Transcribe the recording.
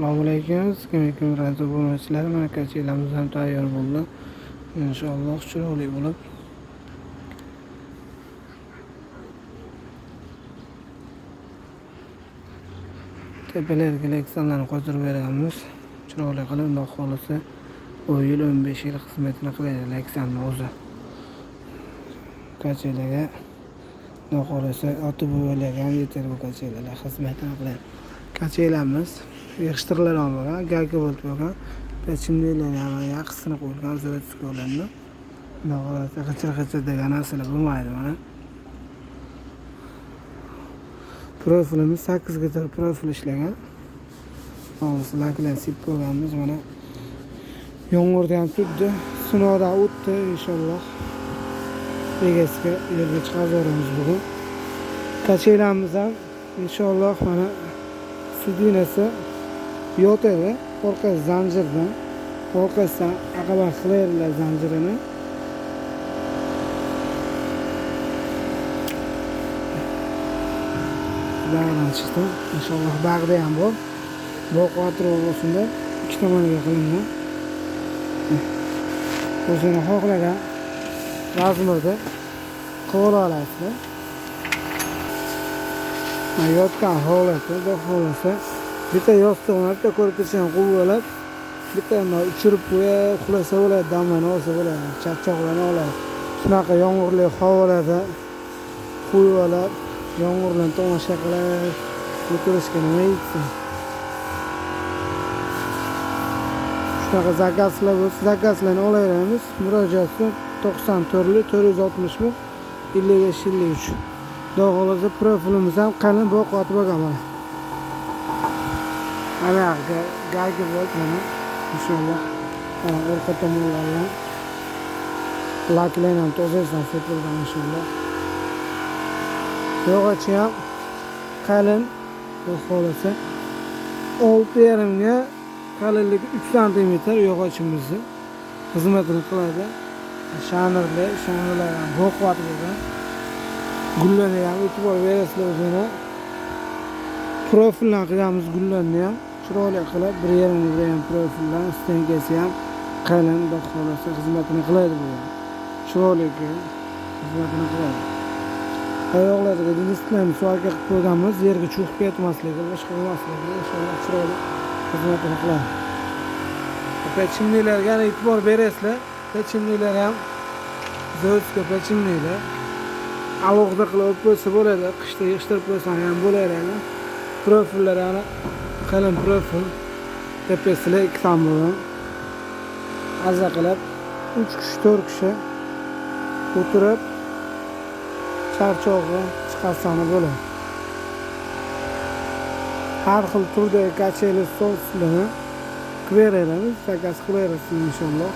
Assalomu alaykum. Sizga razı bo'lmasizlar. Mana kachilarimiz ham tayyor bo'ldi. Inshaalloh chiroyli bo'lib. Tepalarga leksanlarni qo'ydirib beramiz. Chiroyli qilib, Alloh xolisa 10 yil 15 yil xizmatini qiladi leksanni o'zi. Kachilarga Alloh xolisa ota-bobolarga ham yetar bu kachilarga xizmatini qiladi. Kachilarimiz yig'ishtirilgan bo'lgan, galga bo'lib bo'lgan. Pechimliklarni ham yaxshisini qo'yilgan, zavodskilarni. Alloh xolisa qachir degan narsalar bo'lmaydi mana. Profilimiz 8 gacha profil ishlagan. Hozir laklar sip qo'yganmiz mana. Yomg'irda ham turdi, sinovdan o'tdi inshaalloh. Egasiga yerga chiqaramiz bugun. Kachilarimiz ham inshaalloh mana sidinasi yotadi. Orqa zanjirdan, orqasidan aqaba qilaydilar zanjirini. Bag'dan chiqdi. Inshaalloh bag'da ham bor. Boq atrofida ikki tomoniga qilingan. O'zini xohlagan razmerda qilib olasizlar. Yotgan holati, bu holasa bitta yostiqni bitta ko'rpachadan quvvalab, bitta uchirib qo'yib, xulasa bo'ladi, damini olsa bo'ladi, charchoqlarni oladi. Shunaqa yomg'irli havolarda qo'yib olib, yomg'irlarni tomosha qilib, o'tirishga nima yetsin. Shunaqa zakazlar bo'lsa, zakazlarni olaveramiz. Murojaati 94 460 55 53. Xudo xolasa profilimiz ham qalin boqib bo'lgan mana. Mana galgi bo'ldi mana. Inshaalloh orqa tomonlardan laklar ham tozasidan sepilgan inshaalloh. Yog'ochi ham qalin, xudo xolasa 6,5 ga qalinligi 3 cm yog'ochimizni xizmatini qiladi. Shanirlar ham boqib bo'lgan. Gullarni ham e'tibor berasizlar o'zini. Profildan qilganmiz gullarni ham chiroyli qilib, bir ham profildan, stenkasi ham qalin, xudo xolasa xizmatini qiladi bu. Chiroyli xizmatini qiladi. Oyoqlariga disklarni suvalga qilib qo'yganmiz, yerga cho'kib ketmasligi, boshqa bo'lmasligi, inshaalloh chiroyli xizmatini qiladi. Pechimliklarga e'tibor berasizlar. Pechimliklar ham zavodskiy pechimliklar. Alohida qilib qo'ysa bo'ladi, qishda yig'ishtirib qo'ysam ham bo'laveradi. Profillar ana qalin profil, tepasida 2 tam bo'lgan. Aza qilib 3 kishi, 4 kishi o'tirib charchog'i chiqarsani bo'ladi. Har xil turdagi kacheli soslarni qilib beramiz, zakaz qilib berasiz inshaalloh.